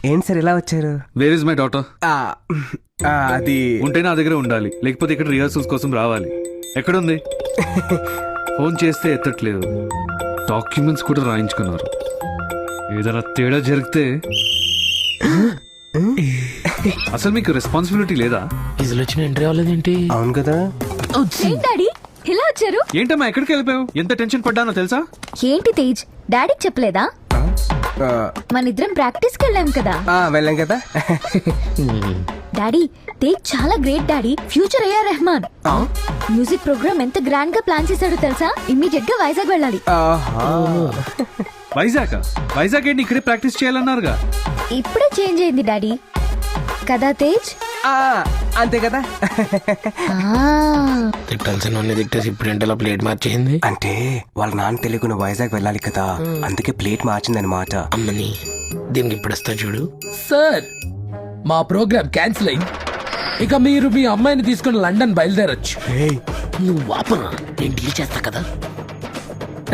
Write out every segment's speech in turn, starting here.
ఏంటి సార్ ఇలా వచ్చారు? Where is my daughter? అది ఉంటే నా దగ్గర ఉండాలి, లేకపోతే ఇక్కడ రిహర్సల్స్ కోసం రావాలి. ఎక్కడుంది? ఫోన్ చేస్తే ఎత్తట్లేదు, డాక్యుమెంట్స్ కూడా రాయించుకున్నారు. ఏదైనా తేడా జరిగితే అసలు మీకు రెస్పాన్సిబిలిటీ లేదా? ఇజలు వచ్చిన ఎంట్రీ అవ్వలేదేంటి? అవును కదా. డాడీ ఇలా వచ్చారు? ఏంటమ్మా ఎక్కడికి వెళ్ళిపోయావు? ఎంత టెన్షన్ పడ్డానో తెలుసా? ఏంటి తేజ్, డాడీకి చెప్పలేదా? మన ఇద్దరం ప్రాక్టీస్కి వెళ్ళాం కదా. వెళ్ళాం కదా. డాడీ, తేజ్ చాలా great daddy, future A R Rahman. Music programme ఎంత గ్రాండ్ గా ప్లాన్ చేశాడో తెలుసా? ఇమ్మీడియట్ గా వైజాగ్ వెళ్ళాలి. వైజాగ్ ఏంటి, ఇక్కడే ప్రాక్టీస్ చేయాలన్నారుగా. ఇప్పుడే చేంజ్ అయింది డాడీ, కదా తేజ్? అంతే కదా. తిట్టాల్సిన తిట్టేసి ఇప్పుడు ఏంటో ప్లేట్ మార్చేసింది. అంటే వాళ్ళ నాన్న తెలియకుండా వైజాగ్ వెళ్ళాలి కదా, అందుకే ప్లేట్ మార్చిందని మాట. అమ్మని దీనికి ఇప్పుడు వస్తా చూడు. సార్, మా ప్రోగ్రామ్ క్యాన్సిల్ అయింది, ఇక మీరు మీ అమ్మాయిని తీసుకుని లండన్ బయలుదేరొచ్చు. నువ్వు వాపనా, నేను డీల్ చేస్తా కదా.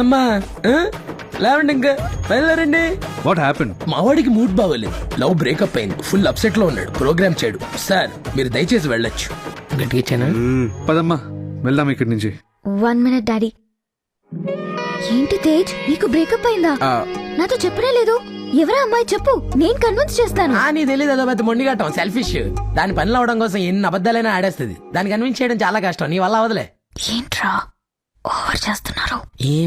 అమ్మా లేవండి, ఇంకా బయలుదేరండి. What happen? మా వాడికి మూడ్ బాగోలేదు, లవ్ బ్రేకప్ అయింది, ఫుల్ అప్సెట్ లో ఉన్నాడు, ప్రోగ్రామ్ చేయడు. సార్ మీరు దయచేసి వెళ్ళొచ్చు. గట్టిగా ఇచ్చానా? పదమ్మా వెళ్దాం ఇక్కడి నుంచి. 1 minute డాడీ. ఏంటి తేజ్, నీకు బ్రేకప్ అయిందా? నాతో చెప్పనే లేదు. ఎవరా అమ్మాయి చెప్పు, నేను కన్విన్స్ చేస్తాను. నీ తెలియదు, అదో పెద్ద మొండిగట్టం, సెల్ఫిష్. దాని పనిలో అవడం కోసం ఎన్ని అబద్ధాలైనా ఆడేస్తుంది. దాన్ని కన్విన్స్ చేయడం చాలా కష్టం, నీ వల్ల అవదలే. ఏంట్రా ఓవర్ చేస్తున్నారు?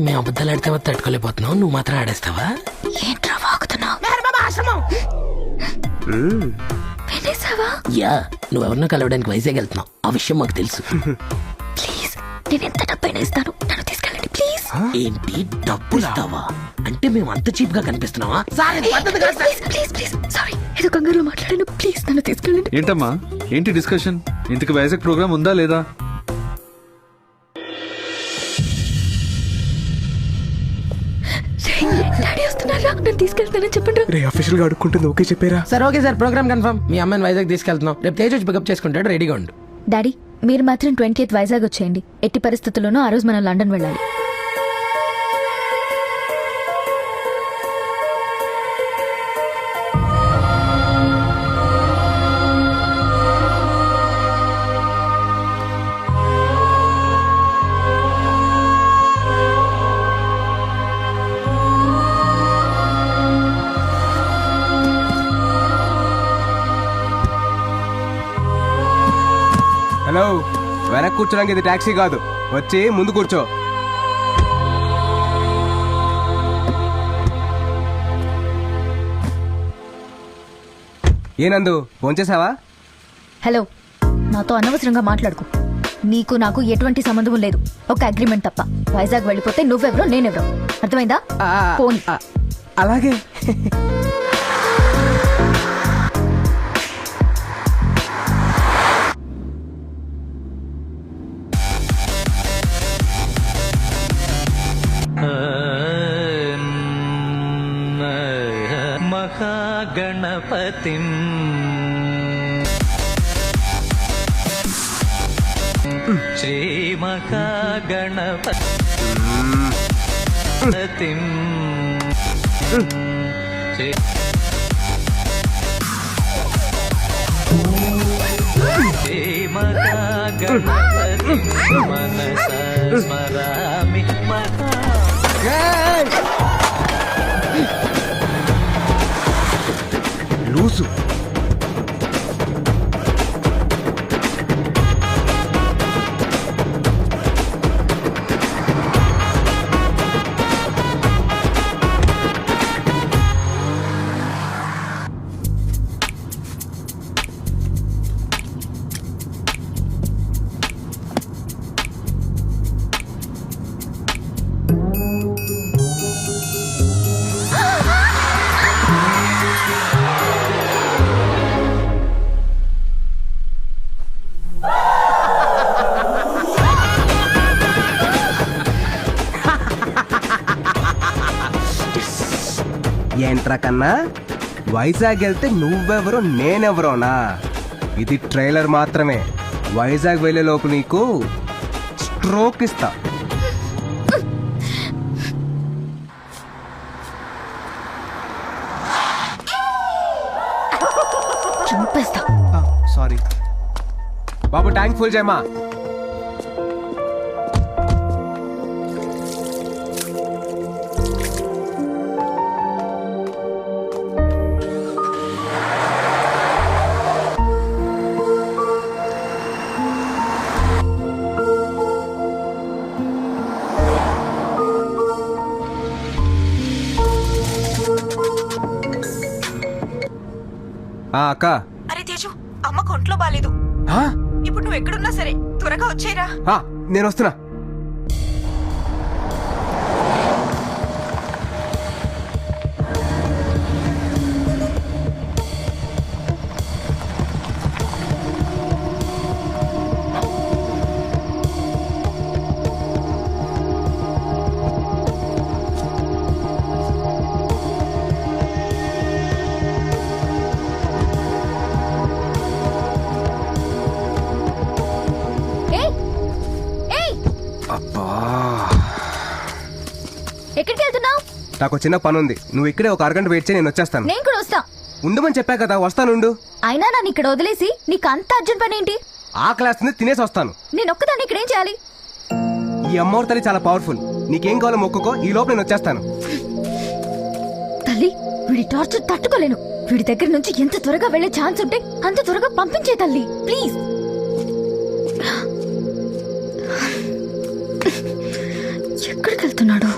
మేము అబద్ధాలు ఆడితే తట్టుకోలేకపోతున్నావు, నువ్వు మాత్రం ఆడేస్తావా? ఏంట్రా వాగుతున్నావు? యా, నువ్వెవరినో కలవడానికి వైజాగ్ వెళ్తున్నావు, ఆ విషయం మాకు తెలుసు. ప్లీజ్, నేను ఎంత డబ్బైనా ఇస్తాను, నన్ను తీసుకెళ్ళండి ప్లీజ్. ఏంటి, డబ్బులు ఇస్తావా? అంటే మేము అంత చీప్ గా కనిపిస్తున్నావా? సారీ, ఏదో కంగారులో మాట్లాడాను, ప్లీజ్ నన్ను తీసుకెళ్ళండి. ఏంటమ్మా, ఏంటి డిస్కషన్? ఇంతకు వైజాగ్ ప్రోగ్రామ్ ఉందా లేదా? డాడీ వస్తున్నారా, నన్ను తీసుకెళ్తానని చెప్పండి. రే ఆఫీషియల్ గా అడుక్కుంటుంది, ఓకే చెప్పారా? Sir okay sir, program confirm. మీ అమ్మాయిని వైజాగ్ తీసుకెళ్తున్నాం, రేపు తేజ్ వచ్చి పికప్ చేసుకుంటాడు, రెడీగా ఉండు. డాడీ, మీరు మాత్రం 20th వైజాగ్ వచ్చేయండి. ఎట్టి పరిస్థితుల్లోనూ ఆ రోజు మనం లండన్ వెళ్ళాలి. హలో, వెనక్కి కూర్చోడానికి ఇది టాక్సీ కాదు, వచ్చి ముందు కూర్చో. ఏనందు, ఫోన్ చేసావా? హలో, నాతో అనవసరంగా మాట్లాడుకో. నీకు నాకు ఎటువంటి సంబంధం లేదు, ఒక అగ్రిమెంట్ తప్ప. వైజాగ్ వెళ్ళిపోతే నువ్వెవరో నేనెవరో, అర్థమైందా? ఫోన్. అలాగే. మహాగణపతిం శ్రీ మహాగణపతిం శ్రీ మహాగణపతిం మనసా స్మరామి మహా. లూసు. ఏంట్రా కన్నా, వైజాగ్ వెళ్తే నువ్వెవరో నేనెవరోనా? ఇది ట్రైలర్ మాత్రమే. వైజాగ్ వెళ్ళే లోపు నీకు స్ట్రోక్ ఇస్తా. చంపేస్తా. సారీ బాబు, ట్యాంక్ ఫుల్ చేయమా. అక్క. అరే తేజు, అమ్మకు ఒంట్లో బాలేదు. ఆ? ఇప్పుడు నువ్వు ఎక్కడున్నా సరే త్వరగా వచ్చేరా. ఆ, నేను వస్తున్నా. ఏయ్, ఏయ్, అబ్బా, ఎక్కడికి వెళ్తున్నావు? నాకు చిన్న పని ఉంది. నువ్వు ఇక్కడే ఒక అరగంట వెయిట్ చేయి, నేను వచ్చేస్తాను. నేను కూడా వస్తా. ఉండమని చెప్పా కదా, వస్తానుండు. అయినా నన్ను ఇక్కడ వదిలేసి నీకు అంత అర్జెంట్ పని ఏంటి? ఆకలేస్తుంది, తినేసి వస్తాను. నేను ఒక్కదాన్ని ఇక్కడ ఏం చేయాలి? ఈ అమ్మవారి తల్లి చాలా పవర్ఫుల్. నీకేం కావాలో మొక్కుకో, ఈ లోపు నేను వచ్చేస్తాను. తల్లి, వీడి టార్చర్ తట్టుకోలేను. వీడి దగ్గర నుంచి ఎంత త్వరగా వెళ్లే ఛాన్స్ ఉంటే అంత త్వరగా పంపించే తల్లి, ప్లీజ్. ఎక్కడికి వెళ్తున్నాడు?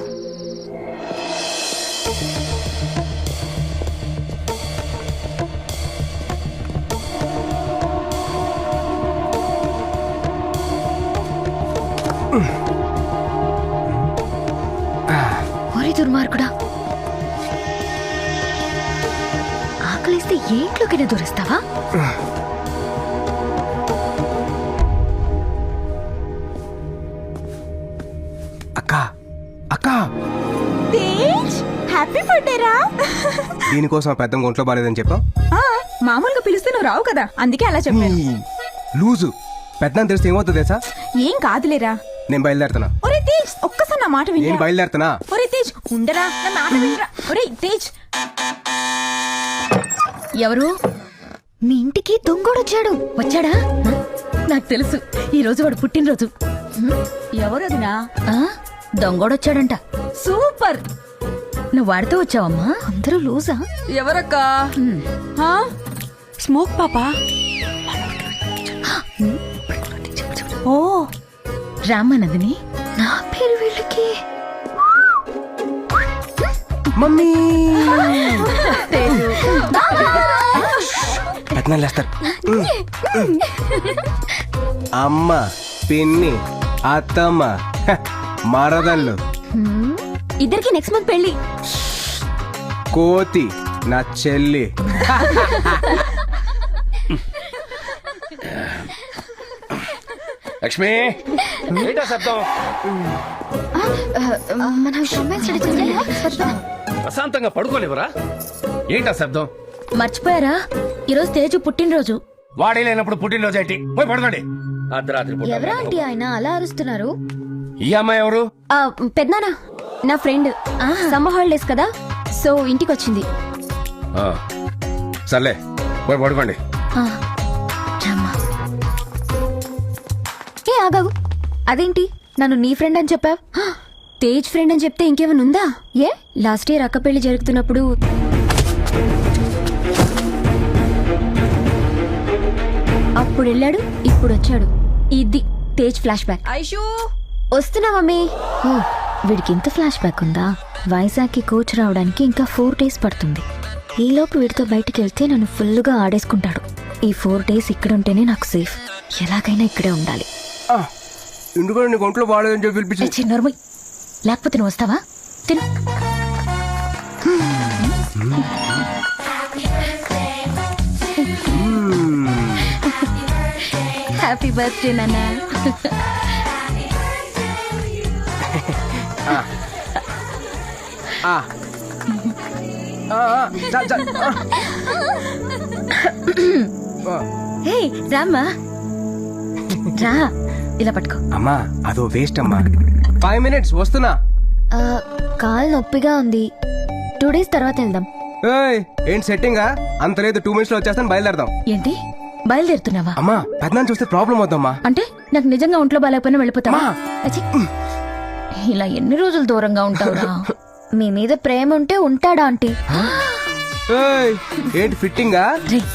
ఒరే దుర్మార్గుడా, ఆకలిస్తే ఏ ఇంట్లోకైనా దూరిస్తావా? అక్క, అక్క, తేజ్, హ్యాపీ బర్త్డే రా. దీనికోసం పెద్ద ఒంట్లో బాలేదని చెప్పావు. మామూలుగా పిలిస్తే నువ్వు రావు కదా, అందుకే అలా చెప్పాను. లూజు. పెద్ద తెలిస్తే ఏమవుతుంది తెలుసా? ఏం కాదులేరా. నేను బయలుదేరుతున్నా. ఒరే తేజ్, ఒక్కసారి నా మాట నేను వినరా. బయలుదేరుతున్నా. ఒరే తేజ్, ఉండరా, నా మాట వినరా. ఒరే తేజ్. ఎవరు? మీ ఇంటికి దొంగోడొచ్చాడు. వచ్చాడా? నాకు తెలుసు, ఈ రోజు వాడు పుట్టినరోజు. ఎవరదినా? దొంగోడొచ్చాడంట. సూపర్. నువ్వు వాడితో వచ్చావమ్మా? అందరూ లూజా? ఎవరక్క? స్మోక్ పాపా. ఓ, రామానందిని. నా పేరు వీళ్ళకి. మమ్మీ లేస్తారు. అమ్మ, పిన్ని, అత్తమ్మ, మరదళ్ళు, ఇద్దరికి నెక్స్ట్ మంత్ పెళ్లి. కోతి, నా చెల్లి. లక్ష్మి, ఏంటా శబ్దం? మన రొమాన్స్ స్టడీ చేయాలి. ప్రశాంతంగా పడుకోలేవరా? ఏంటా శబ్దం? మర్చిపోయారా, ఈరోజు తేజు పుట్టినరోజు. వాడే లేనప్పుడు పుట్టినరోజు ఏంటి? పోయి పడుకోండి. అర్ధరాత్రి పూట. ఎవరా ఆంటీ ఆయన అలా అరుస్తున్నారు? ఈ అమ్మాయి ఎవరు? పెద్దనా, నా ఫ్రెండ్. సమ్మర్ హాలిడేస్ కదా, సో ఇంటికి వచ్చింది. ఆ, సర్లే, పోయి పడుకోండి. రమ్మా. ఏ ఆగావు, అదేంటి నన్ను నీ ఫ్రెండ్ అని చెప్పావు? తేజ్ ఫ్రెండ్ అని చెప్తే ఇంకేమైనా ఉందా? ఏ లాస్ట్ ఇయర్ అక్క పెళ్లి జరుగుతున్నప్పుడు అప్పుడు వెళ్ళాడు, ఇప్పుడు వచ్చాడు. ఇది తేజ్ ఫ్లాష్ బ్యాక్. ఐషు, వస్తున్నా మమ్మీ. ఓ, వీడికి ఇంత ఫ్లాష్ బ్యాక్ ఉందా? వైజాగ్కి కోచ్ రావడానికి ఇంకా 4 days పడుతుంది. ఈలోపు వీడితో బయటికి వెళ్తే నన్ను ఫుల్గా ఆడేసుకుంటాడు. ఈ 4 days ఇక్కడ ఉంటేనే నాకు సేఫ్. ఎలాగైనా ఇక్కడే ఉండాలి. ఎందుకంటే నీకు ఒంట్లో బాగాలేదని చెప్పి పిలిపించి. చిన్నర్మయ్, లేకపోతే నువ్వు వస్తావా? తిను. హ్యాపీ బర్త్డే నాన్న. హే రామ్మా, రా, ఇలా పట్టుకో. అమ్మా, అదో వేస్ట్ అమ్మా. 5 minutes వస్తున్నా. కాలు నొప్పిగా ఉంది, 2 days తర్వాత వెళ్దాం. ఏయ్, ఏంటి సెట్టింగా? అంత లేదు, 2 minutes లో వచ్చేస్తాను, బయలుదేరదాం. ఏంటి బయలుదేరుతున్నావా? అమ్మా పెద్దనాన్ని చూస్తే ప్రాబ్లం అవుద్దమ్మా. అంటే నాకు నిజంగా ఒంట్లో బాగాలేకపోయినా వెళ్ళిపోతావా? అమ్మా. అచ్చి. ఇలా ఎన్ని రోజులు దూరంగా ఉంటావురా? మీ మీద ప్రేమ ఉంటే ఉంటాడా ఆంటీ? ఏయ్, ఏంటి ఫిట్టింగా? రేయ్,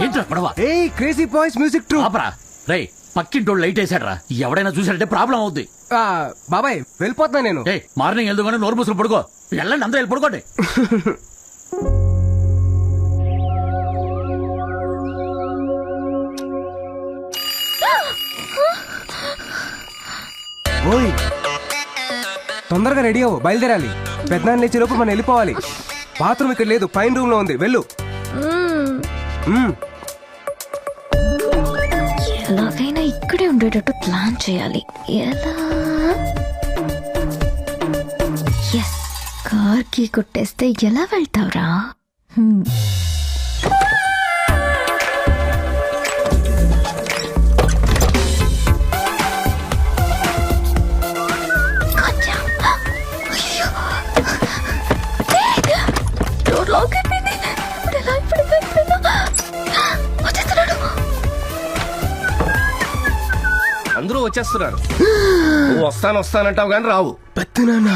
ఏంట్రా పడవ ఏయ్, క్రేజీ బాయ్స్ మ్యూజిక్ ట్రూ. ఆపరా. రేయ్, పక్కింటోళ్ళు లైట్ వేసాడ్రా, ఎవడైనా చూసాడంటే ప్రాబ్లం అవుద్ది. బాబాయ్ వెళ్ళిపోతున్నా నేను. ఏ మార్నింగ్ వెళ్దుగానే నోరు మూసులు పడుకో. వెళ్ళండి, అందరూ వెళ్ళి పడుకోండి. ఓయ్, తొందరగా రెడీ అవ్వు, బయలుదేరాలి. పెద్దనాన్న లేచే లోపు మనం వెళ్ళిపోవాలి. బాత్రూమ్ ఇక్కడ లేదు, పైన రూమ్ లో ఉంది, వెళ్ళు. ఎలాగైనా ఇక్కడే ఉండేటట్టు ప్లాన్ చేయాలి. ఎలా? ఎస్, కార్ కి కొట్టేస్తే ఎలా వెళ్తావురా? అందరూ వచ్చేస్తున్నారు. నువ్వు వస్తానంటావు కానీ రావు. పెద్దనాన్న.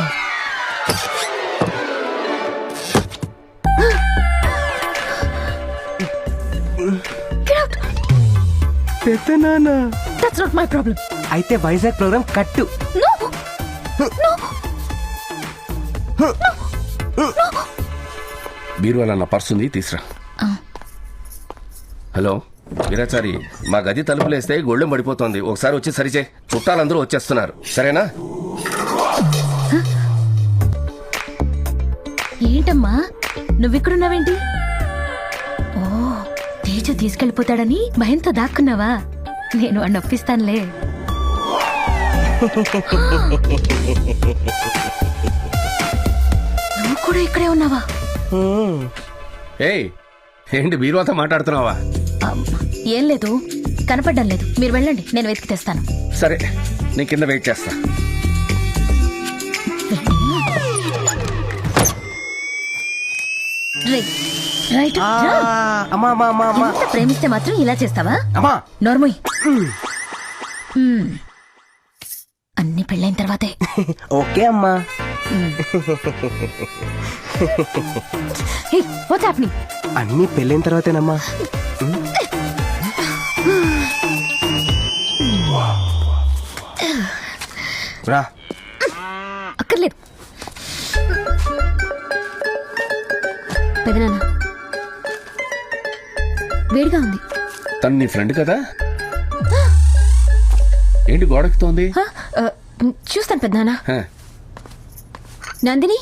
పెద్దనాన్న. That's not my problem. అయితే వైజాగ్ ప్రోగ్రామ్ కట్టు. బీరువా నా పర్స్ ఉంది, తీసురా. హలో వీరాచారి, మా గది తలుపులేస్తే గొళ్ళెం పడిపోతుంది. ఒకసారి వచ్చి సరిచే, చుట్టాలందరూ వచ్చేస్తున్నారు, సరేనా? ఏంటమ్మా నువ్విక్కడున్నావేంటి? ఓ, తేజ తీసుకెళ్ళిపోతాడని భయంతో దాక్కున్నావా? నేను వాడిని ఒప్పిస్తానులే. నువ్వు కూడా ఇక్కడే ఉన్నావా? ఏయ్, ఏంటి బీరువాతో మాట్లాడుతున్నావా? ఏం లేదు, కనపడ్డం లేదు. మీరు వెళ్ళండి, నేను వెతికి తెస్తాను. సరే, నేను కింద వెయిట్ చేస్తా. రైట్. అమ్మా అమ్మా అమ్మా అమ్మా ఎంత ప్రేమిస్తే మాత్రం ఇలా చేస్తావా? అమ్మా. నోర్మోయ్. అన్ని పెళ్ళైన తర్వాతే. ఓకే అమ్మా. Hey, what's happening? అన్ని పెళ్ళైన తర్వాతేనమ్మా. రా. అక్కర్లేదు. పెదనాన్న, వేడిగా ఉంది. తను నీ ఫ్రెండ్ కదా? ఏంటి గోడెక్కుతోంది? చూస్తాను పెదనాన్న. హ, నందిని,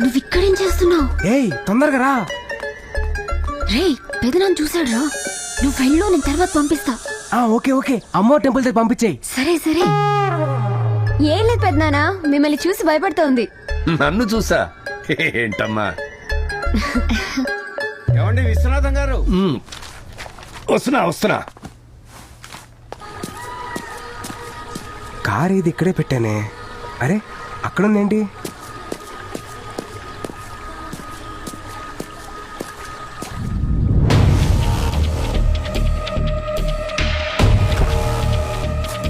నువ్వు ఇక్కడేం చేస్తున్నావు? ఏయ్, తొందరగా రా. రే, పెదనాన్న చూసాడు రా. నువ్వు వెళ్ళు, నేను తర్వాత పంపిస్తా. ఓకే ఓకే, అమ్మో టెంపుల్ దగ్గర పంపించేయి. సరే సరే. ఏం లేదు పెదనాన్న, మిమ్మల్ని చూసి భయపడుతోంది. నన్ను చూసా? ఏంటమ్మా? ఏమండి విశ్వనాథం గారు? వస్తున్నా. కార్ ఇది ఇక్కడే పెట్టానే. అరే, అక్కడుందేంటి?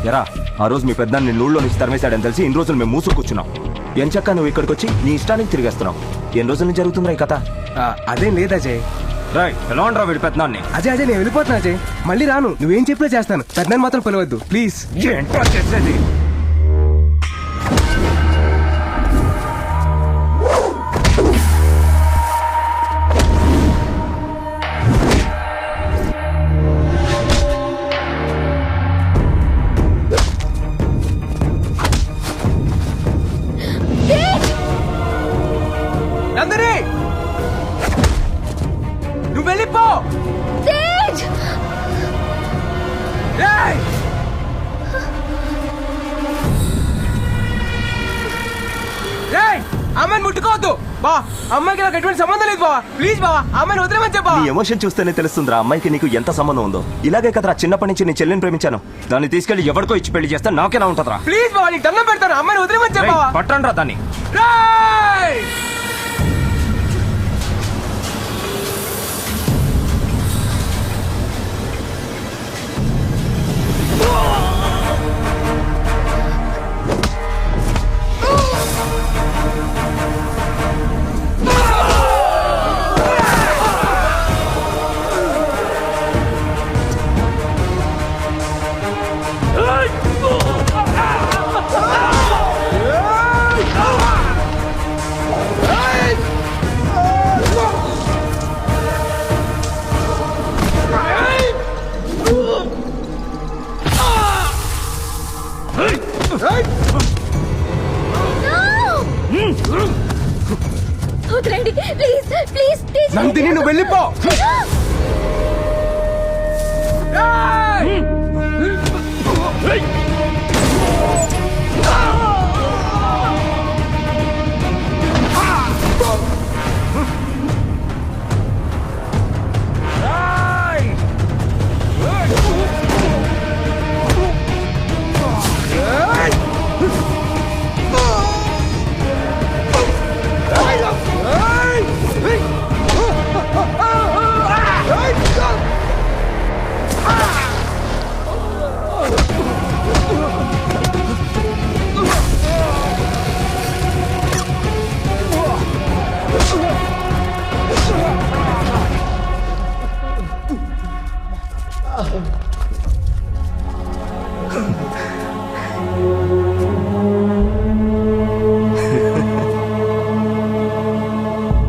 ఎరా, ఆ రోజు మీ పెద్ద నిన్ను ఊళ్ళో నుంచి తరిమేశాడని తెలిసి ఇన్ని రోజులు మేము మూసు కూర్చున్నాం. ఎంచక్క నువ్వు ఇక్కడికి వచ్చి నీ ఇష్టానికి తిరిగేస్తున్నావు. ఎన్ని రోజుల నుంచి జరుగుతుందిరా ఈ కథ? అదేం లేదు అజయ్. రాయ్, ఎలా ఉండరా వీడి పెద్దనాన్ని? అజయ్ నేను వెళ్ళిపోతున్నా అజయ్. మళ్ళీ రాను, నువ్వేం చెప్పినా చేస్తాను. పెద్దనాన్ని మాత్రం పిలవద్దు ప్లీజ్. ఏంట్రా చేసేది? నందిని, నువ్వు వెళ్ళిపో. ఏయ్! ఏయ్, అమ్మని ముట్టుకోవద్దు. బా అమ్మాయికి నాకు ఎటువంటి సంబంధం లేదు బావా ప్లీజ్ బావా అమ్మాయిని వదిలేమని చెప్పా నీ ఎమోషన్ చూస్తేనే తెలుస్తుందిరా అమ్మాయికి నీకు ఎంత సంబంధం ఉందో. ఇలాగే కదరా చిన్నప్పటి నుంచి నీ చెల్లిని ప్రేమించాను. దాన్ని తీసుకెళ్లి ఎవరికో ఇచ్చి పెళ్లి చేస్తే నాకేనా ఉంటుందిరా? ప్లీజ్ బావా నీకు దండం పెడతాను అమ్మాయిని వదిలేమని చెప్పా పట్టండి రా దాన్ని. రేయ్! వదిలేండి ప్లీజ్ ప్లీజ్ ప్లీజ్ నందిని నువ్వు వెళ్ళిపో